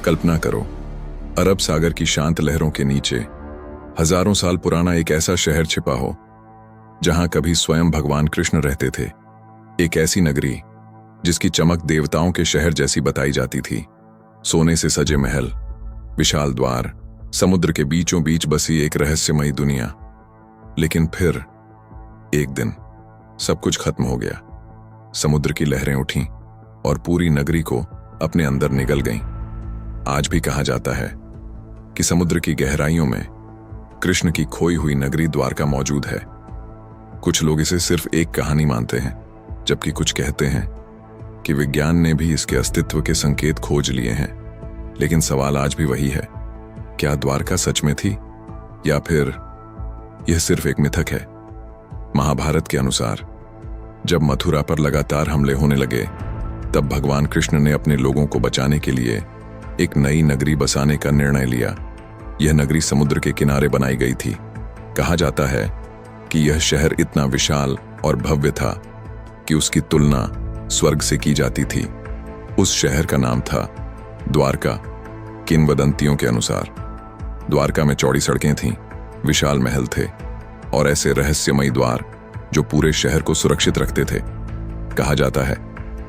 कल्पना करो, अरब सागर की शांत लहरों के नीचे हजारों साल पुराना एक ऐसा शहर छिपा हो जहां कभी स्वयं भगवान कृष्ण रहते थे। एक ऐसी नगरी जिसकी चमक देवताओं के शहर जैसी बताई जाती थी। सोने से सजे महल, विशाल द्वार, समुद्र के बीचों बीच बसी एक रहस्यमयी दुनिया। लेकिन फिर एक दिन सब कुछ खत्म हो गया। समुद्र की लहरें उठीं और पूरी नगरी को अपने अंदर निगल गईं। आज भी कहा जाता है कि समुद्र की गहराइयों में कृष्ण की खोई हुई नगरी द्वारका मौजूद है। कुछ लोग इसे सिर्फ एक कहानी मानते हैं, जबकि कुछ कहते हैं कि विज्ञान ने भी इसके अस्तित्व के संकेत खोज लिए हैं। लेकिन सवाल आज भी वही है, क्या द्वारका सच में थी या फिर यह सिर्फ एक मिथक है? महाभारत के अनुसार जब मथुरा पर लगातार हमले होने लगे, तब भगवान कृष्ण ने अपने लोगों को बचाने के लिए एक नई नगरी बसाने का निर्णय लिया। यह नगरी समुद्र के किनारे बनाई गई थी। कहा जाता है कि यह शहर इतना विशाल और भव्य था कि उसकी तुलना स्वर्ग से की जाती थी। उस शहर का नाम था द्वारका। किंवदंतियों के अनुसार द्वारका में चौड़ी सड़कें थीं, विशाल महल थे और ऐसे रहस्यमयी द्वार जो पूरे शहर को सुरक्षित रखते थे। कहा जाता है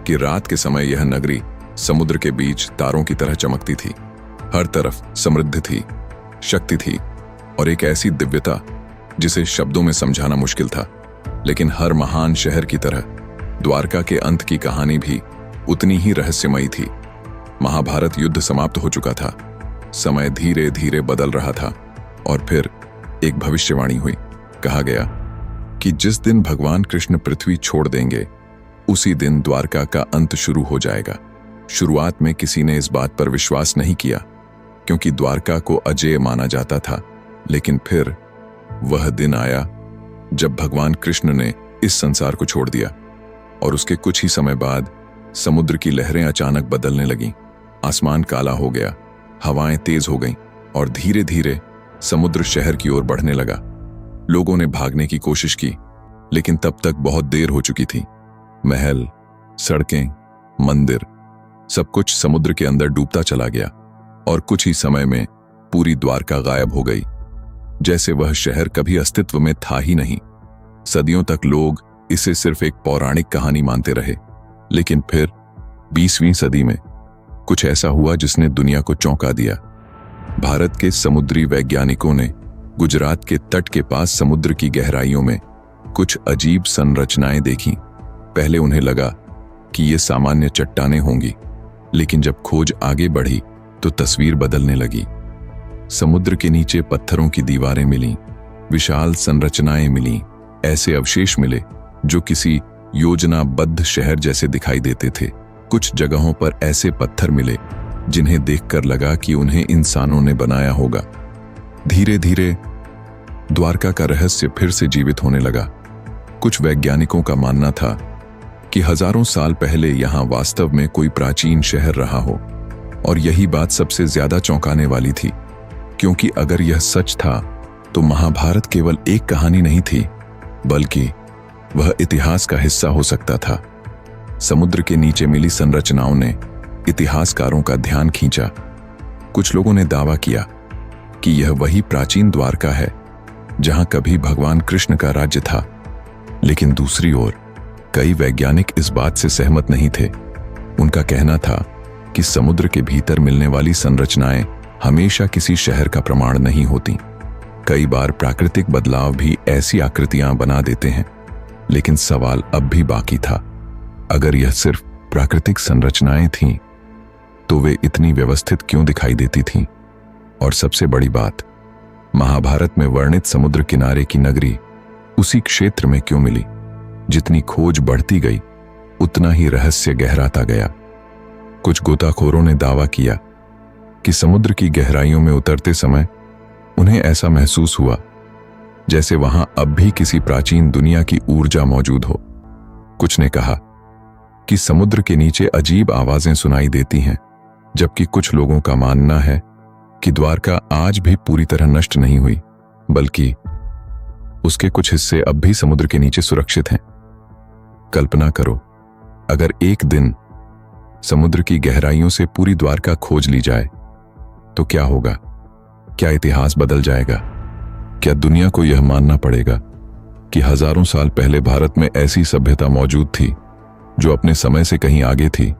कि रात के समय यह नगरी समुद्र के बीच तारों की तरह चमकती थी। हर तरफ समृद्धि थी, शक्ति थी और एक ऐसी दिव्यता जिसे शब्दों में समझाना मुश्किल था। लेकिन हर महान शहर की तरह द्वारका के अंत की कहानी भी उतनी ही रहस्यमयी थी। महाभारत युद्ध समाप्त हो चुका था, समय धीरे धीरे बदल रहा था और फिर एक भविष्यवाणी हुई। कहा गया कि जिस दिन भगवान कृष्ण पृथ्वी छोड़ देंगे, उसी दिन द्वारका का अंत शुरू हो जाएगा। शुरुआत में किसी ने इस बात पर विश्वास नहीं किया, क्योंकि द्वारका को अजेय माना जाता था। लेकिन फिर वह दिन आया जब भगवान कृष्ण ने इस संसार को छोड़ दिया और उसके कुछ ही समय बाद समुद्र की लहरें अचानक बदलने लगीं। आसमान काला हो गया, हवाएं तेज हो गईं और धीरे धीरे समुद्र शहर की ओर बढ़ने लगा। लोगों ने भागने की कोशिश की, लेकिन तब तक बहुत देर हो चुकी थी। महल, सड़कें, मंदिर, सब कुछ समुद्र के अंदर डूबता चला गया और कुछ ही समय में पूरी द्वारका गायब हो गई, जैसे वह शहर कभी अस्तित्व में था ही नहीं। सदियों तक लोग इसे सिर्फ एक पौराणिक कहानी मानते रहे। लेकिन फिर 20वीं सदी में कुछ ऐसा हुआ जिसने दुनिया को चौंका दिया। भारत के समुद्री वैज्ञानिकों ने गुजरात के तट के पास समुद्र की गहराइयों में कुछ अजीब संरचनाएं देखीं। पहले उन्हें लगा कि ये सामान्य चट्टानें होंगी, लेकिन जब खोज आगे बढ़ी तो तस्वीर बदलने लगी। समुद्र के नीचे पत्थरों की दीवारें मिलीं, विशाल संरचनाएं मिलीं, ऐसे अवशेष मिले जो किसी योजनाबद्ध शहर जैसे दिखाई देते थे। कुछ जगहों पर ऐसे पत्थर मिले जिन्हें देखकर लगा कि उन्हें इंसानों ने बनाया होगा। धीरे धीरे द्वारका का रहस्य फिर से जीवित होने लगा। कुछ वैज्ञानिकों का मानना था कि हजारों साल पहले यहां वास्तव में कोई प्राचीन शहर रहा हो, और यही बात सबसे ज्यादा चौंकाने वाली थी, क्योंकि अगर यह सच था तो महाभारत केवल एक कहानी नहीं थी, बल्कि वह इतिहास का हिस्सा हो सकता था। समुद्र के नीचे मिली संरचनाओं ने इतिहासकारों का ध्यान खींचा। कुछ लोगों ने दावा किया कि यह वही प्राचीन द्वारका है जहां कभी भगवान कृष्ण का राज्य था। लेकिन दूसरी ओर कई वैज्ञानिक इस बात से सहमत नहीं थे। उनका कहना था कि समुद्र के भीतर मिलने वाली संरचनाएं हमेशा किसी शहर का प्रमाण नहीं होती। कई बार प्राकृतिक बदलाव भी ऐसी आकृतियां बना देते हैं। लेकिन सवाल अब भी बाकी था, अगर यह सिर्फ प्राकृतिक संरचनाएं थीं, तो वे इतनी व्यवस्थित क्यों दिखाई देती थीं? और सबसे बड़ी बात, महाभारत में वर्णित समुद्र किनारे की नगरी उसी क्षेत्र में क्यों मिली? जितनी खोज बढ़ती गई, उतना ही रहस्य गहराता गया। कुछ गोताखोरों ने दावा किया कि समुद्र की गहराइयों में उतरते समय उन्हें ऐसा महसूस हुआ जैसे वहां अब भी किसी प्राचीन दुनिया की ऊर्जा मौजूद हो। कुछ ने कहा कि समुद्र के नीचे अजीब आवाजें सुनाई देती हैं, जबकि कुछ लोगों का मानना है कि द्वारका आज भी पूरी तरह नष्ट नहीं हुई, बल्कि उसके कुछ हिस्से अब भी समुद्र के नीचे सुरक्षित हैं। कल्पना करो, अगर एक दिन समुद्र की गहराइयों से पूरी द्वारका खोज ली जाए तो क्या होगा? क्या इतिहास बदल जाएगा? क्या दुनिया को यह मानना पड़ेगा कि हजारों साल पहले भारत में ऐसी सभ्यता मौजूद थी जो अपने समय से कहीं आगे थी?